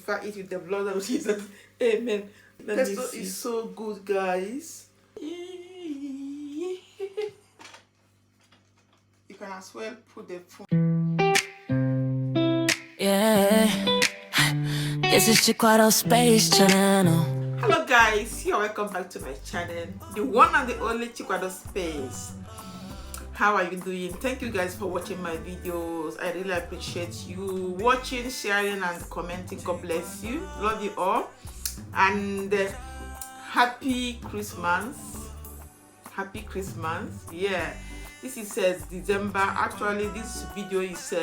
sanctify it with the blood of Jesus. Amen. Pesto is so good, guys. You can as well put the phone. Yeah, this is Chiquado Space Channel. Hello guys, you're welcome back to my channel, the one and the only Chiquado Space. How are you doing? Thank you guys for watching my videos. I really appreciate you watching, sharing and commenting. God bless you. Love you all. And happy Christmas. Happy Christmas. Yeah, this is December. Actually, this video is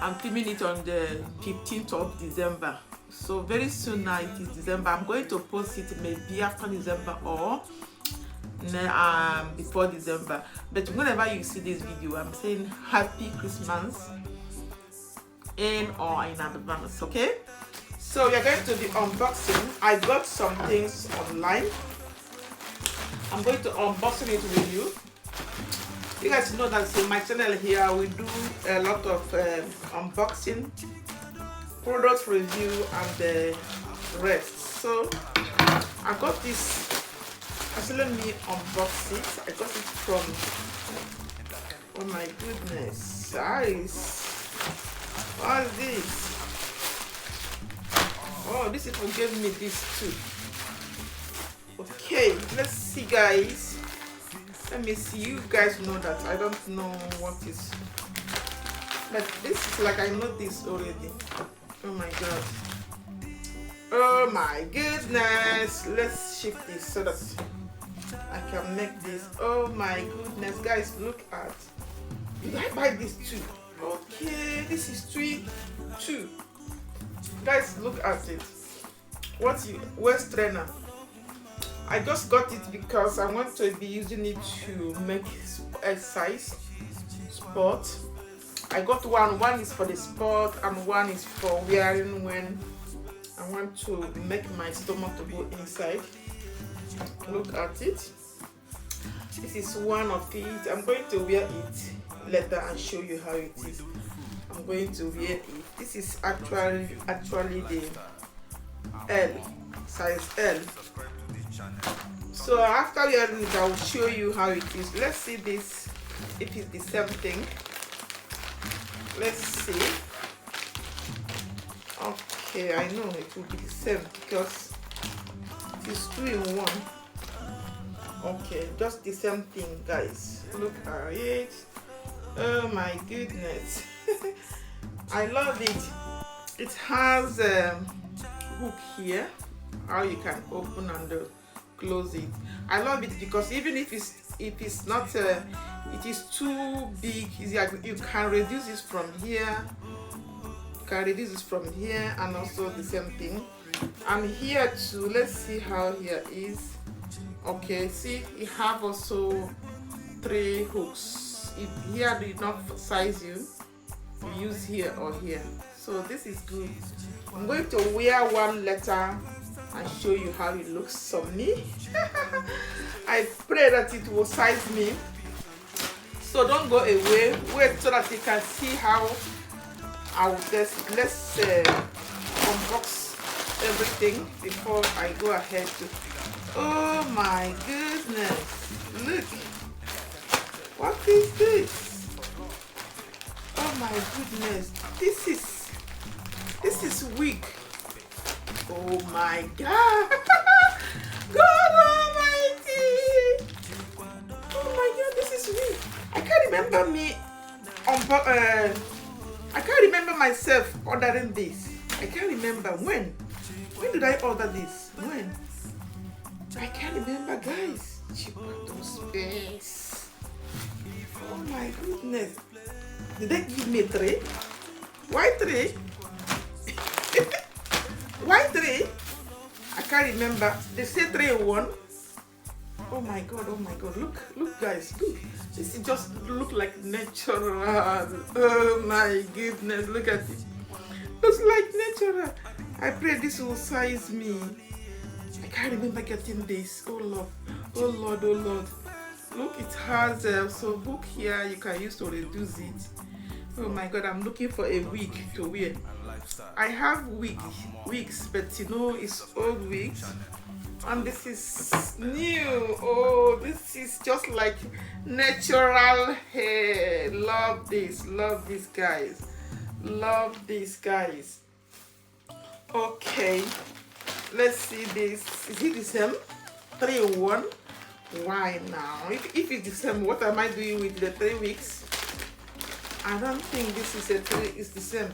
I'm filming it on the 15th of December. So very soon now it is December. I'm going to post it maybe after December or before December. But whenever you see this video, I'm saying happy Christmas in or in advance, okay? So we are going to be unboxing. I got some things online. I'm going to unboxing it with you. You guys know that in my channel here we do a lot of unboxing, product review and the rest. So I got this. Actually, let me unbox it. I got it from, oh my goodness, guys, what is this? Oh, this people gave me this too. Okay, let's see, guys. Let me see. You guys know that I don't know what is, but this is like I know this already. Oh my god. Oh my goodness. Let's shift this so that I can make this. Oh my goodness, guys, look at. Did I buy this too? Okay, this is 2. Guys, look at it. What's your waist trainer? I just got it because I want to be using it to make exercise sport. I got one is for the sport and one is for wearing when I want to make my stomach to go inside. Look at it. This is one of it. I'm going to wear it later and show you how it is. I'm going to wear it. This is actually the L, size L. So after wearing it, I will show you how it is. Let's see this, if it's the same thing. Let's see. Okay, I know it will be the same because it is 2 in 1. Okay, just the same thing, guys. Look at it. Oh my goodness. I love it. It has a hook here, how you can open and close it. I love it because even if it's not it is too big, you can reduce it from here. You can reduce it from here, and also the same thing. And here too. Let's see how here is. Okay, see, you have also 3 hooks. If here did not size you use here or here. So this is good. I'm going to wear one later and show you how it looks on me. I pray that it will size me. So don't go away. Wait so that you can see how I will test it. Let's unbox everything before I go ahead to. Oh my goodness! Look. What is this? Oh my goodness! This is wig. Oh my God! God Almighty! Oh my God! This is wig. I can't remember me. I can't remember myself ordering this. I can't remember when. When did I order this? When? I can't remember, guys. Chiquado Space. Oh my goodness. Did they give me 3? Why 3? Why 3? I can't remember. They say 3 in 1. Oh my god, oh my god. Look guys, look. This is just look like natural. Oh my goodness, look at it. Looks like natural. I pray this will size me. I can't remember getting this. Oh Lord, oh Lord, oh Lord. Look, it has so hook here you can use to reduce it. Oh my god, I'm looking for a wig to wear. I have wigs, but you know it's old wigs, and this is new. Oh, this is just like natural hair. Love this, guys. Love this, guys. Okay, let's see this. Is it the same? 3 in 1. Why now? If it's the same, what am I doing with the 3 weeks? I don't think this is a 3. It's the same.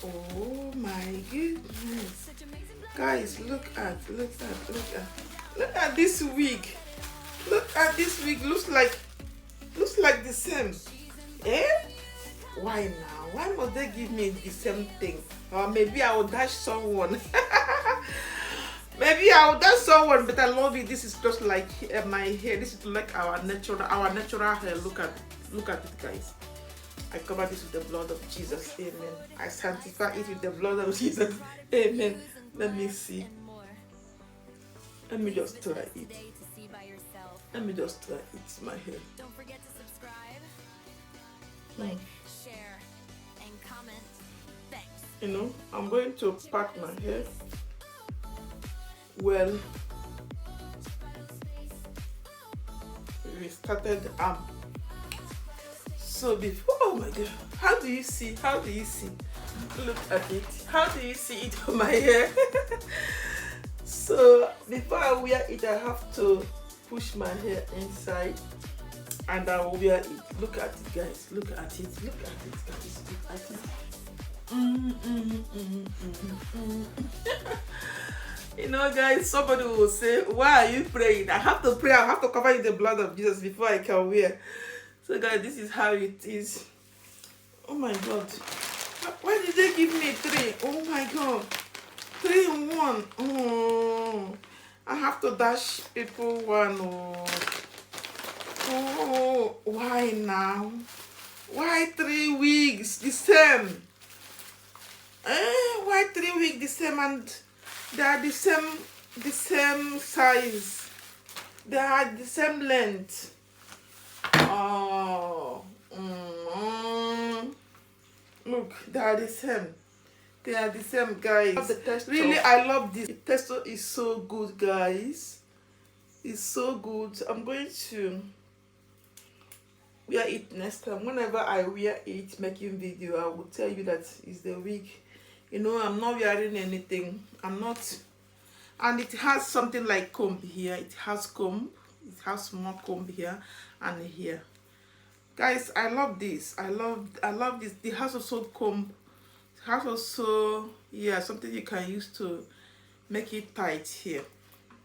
Oh my goodness, guys! Look at this wig. Look at this wig. Looks like the same. Eh? Why now? Why must they give me the same thing? Or maybe I will dash someone. Maybe I will dash someone, but I love it. This is just like my hair. This is like our natural hair. Look at it, guys. I cover this with the blood of Jesus. Amen. I sanctify it with the blood of Jesus. Amen. Let me see. Let me just try it. Let me just try it. My hair. Don't forget to subscribe, like, share, and comment. Thanks. You know, I'm going to pack my hair. Well, we started so before, oh my god, how do you see? Look at it. How do you see it on my hair? So before I wear it, I have to push my hair inside and I will wear it. Look at it, guys. Look at it, guys. Look at it. You know, guys, somebody will say, why are you praying? I have to pray. I have to cover in the blood of Jesus before I can wear. So guys, this is how it is. Oh my god, why did they give me 3? Oh my god, 3 in 1. Oh, I have to dash people 1. Oh, why now? Why 3 wigs the same? Why 3 wigs the same, and they are the same size, they are the same length? Oh, look, they are the same. They are the same, guys. Really, I love this. The texture is so good, guys. It's so good. I'm going to wear it next time. Whenever I wear it, making video, I will tell you that it's the wig. You know, I'm not wearing anything. I'm not. And it has something like comb here. It has comb. It has small comb here and here. Guys, I love this. I love this. It has also comb. It has also, yeah, something you can use to make it tight here.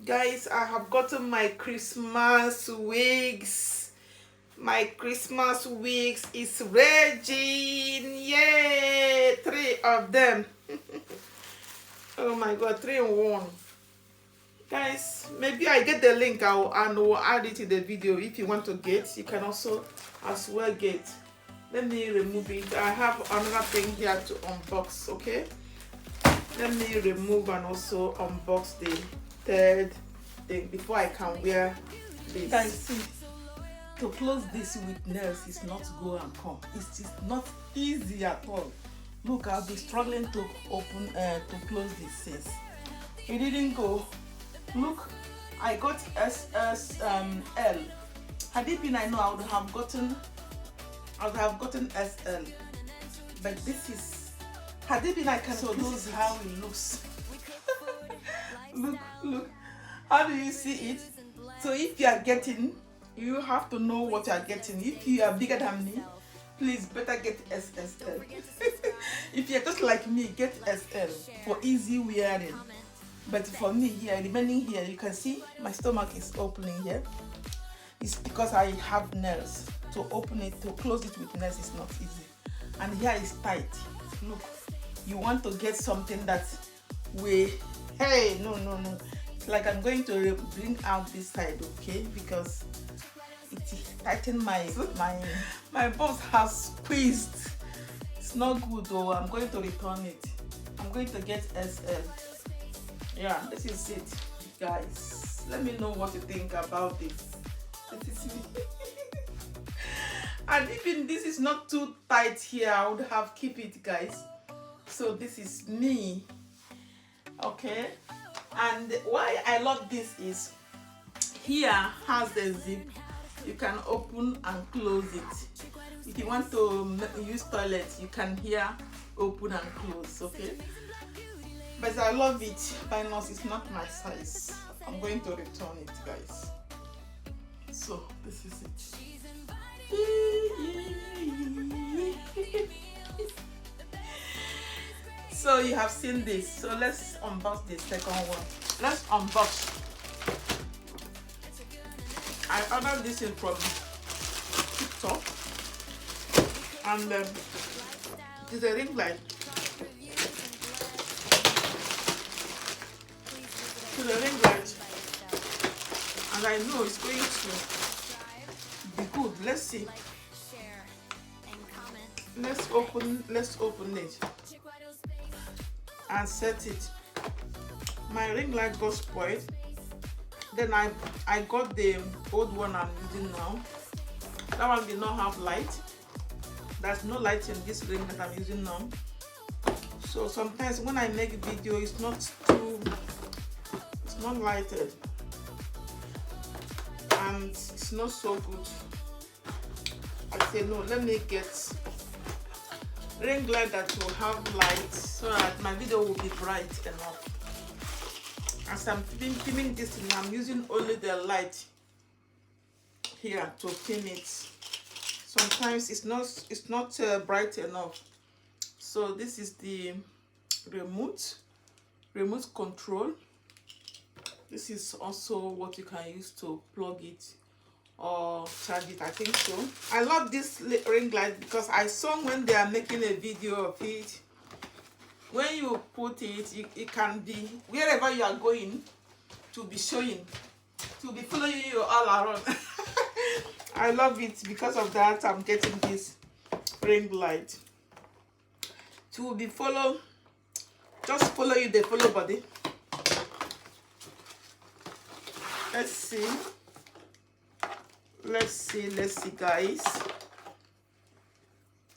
Guys, I have gotten my Christmas wigs. My Christmas wigs is ready. Yay! 3 of them. Oh my god, 3 in 1. Guys, maybe I get the link and will add it in the video. If you want to get, you can also as well get. Let me remove it. I have another thing here to unbox. Okay, let me remove and also unbox the 3rd thing before I can wear this. Guys, see, to close this with nails is not go and come. It's not easy at all. Look, I'll be struggling to open to close this since it didn't go. Look, I got SSL. Had it been I know, I would have gotten SL. But this is, had it been I can, so this is how it looks. Look, how do you see it? So if you are getting, you have to know what you are getting. If you are bigger than me, please better get SSL. If you're just like me, get SL for easy wearing. But for me here, remaining here, you can see my stomach is opening here. It's because I have nails. To open it, to close it with nails is not easy. And here is tight. Look, you want to get something that will, hey, no. It's like I'm going to bring out this side, okay? Because it tightened my bones has squeezed. It's not good though. I'm going to return it. I'm going to get SL. Yeah, this is it, guys. Let me know what you think about this. And even this is not too tight here, I would have keep it, guys. So this is me, okay? And why I love this is here has the zip. You can open and close it. If you want to use toilet, you can here open and close, okay? But I love it. Minus it's not my size. I'm going to return it, guys. So this is it. So you have seen this. So let's unbox the second one. Let's unbox. I ordered this in from TikTok, and it is a ring light. To the ring light, and I know it's going to be good. Let's see. Let's open it and set it. My ring light got spoiled. Then I got the old one I'm using now. That one did not have light. There's no light in this ring that I'm using now. So sometimes when I make a video, it's not lighted, and it's not so good. I say no, let me get ring light that will have light so that my video will be bright enough. As I'm filming this, I'm using only the light here to film it. Sometimes it's not bright enough. So this is the remote control. This is also what you can use to plug it or charge it, I think so. I love this ring light because I saw when they are making a video of it. When you put it, it can be wherever you are going to be showing, to be following you all around. I love it. Because of that, I'm getting this ring light to be just follow you, they follow body. Let's see, guys.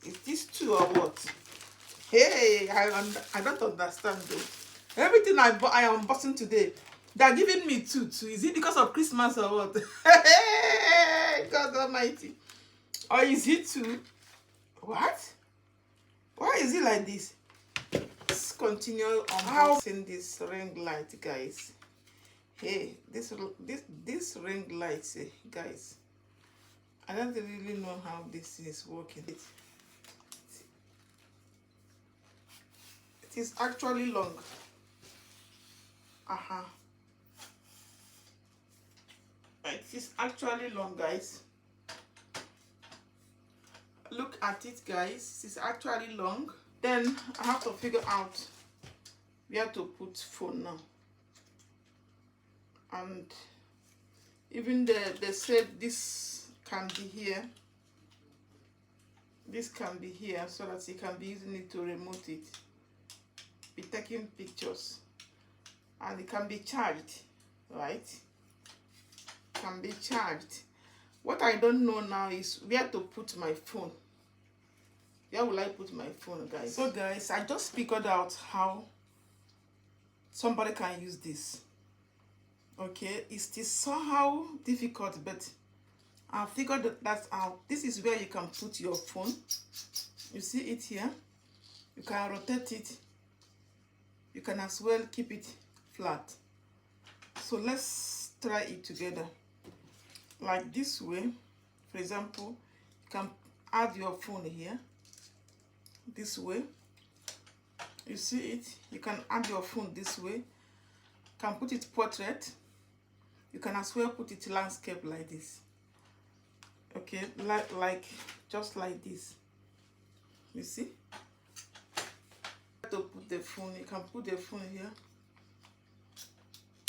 Is this two or what? Hey, I don't understand though. Everything I am unboxing today, they're giving me two. Is it because of Christmas or what? God Almighty. Or is it two? What? Why is it like this? Let's continue unboxing this ring light, guys. Hey, this ring light, guys. I don't really know how this is working. It is actually long. It is actually long, guys. Look at it, guys. It is actually long. Then I have to figure out where to put phone now. And even they said this can be here. This can be here so that you can be using it to remote it, be taking pictures, and it can be charged, right? Can be charged. What I don't know now is where to put my phone. Where will I put my phone, guys? So guys, I just figured out how somebody can use this. Okay, it is somehow difficult, but I figured that out. This is where you can put your phone. You see it here? You can rotate it. You can as well keep it flat. So let's try it together. Like this way. For example, you can add your phone here. This way. You see it? You can add your phone this way. You can put it portrait. You can as well put it landscape like this. Okay, like just like this. You see? To put the phone, you can put the phone here.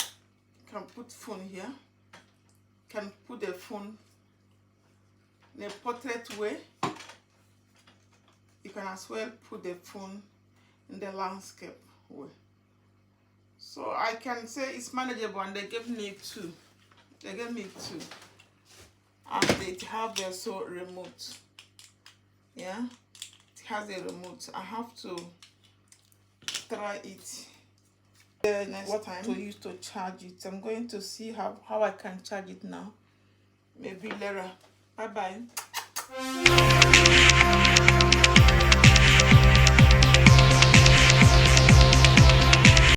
You can put phone here. You can put the phone in a portrait way. You can as well put the phone in the landscape way. So I can say it's manageable, and they gave me two. They gave me two. And they have also remote. Yeah, it has a remote. I have to try it. What time to use to charge it. I'm going to see how I can charge it now. Maybe later. Bye bye.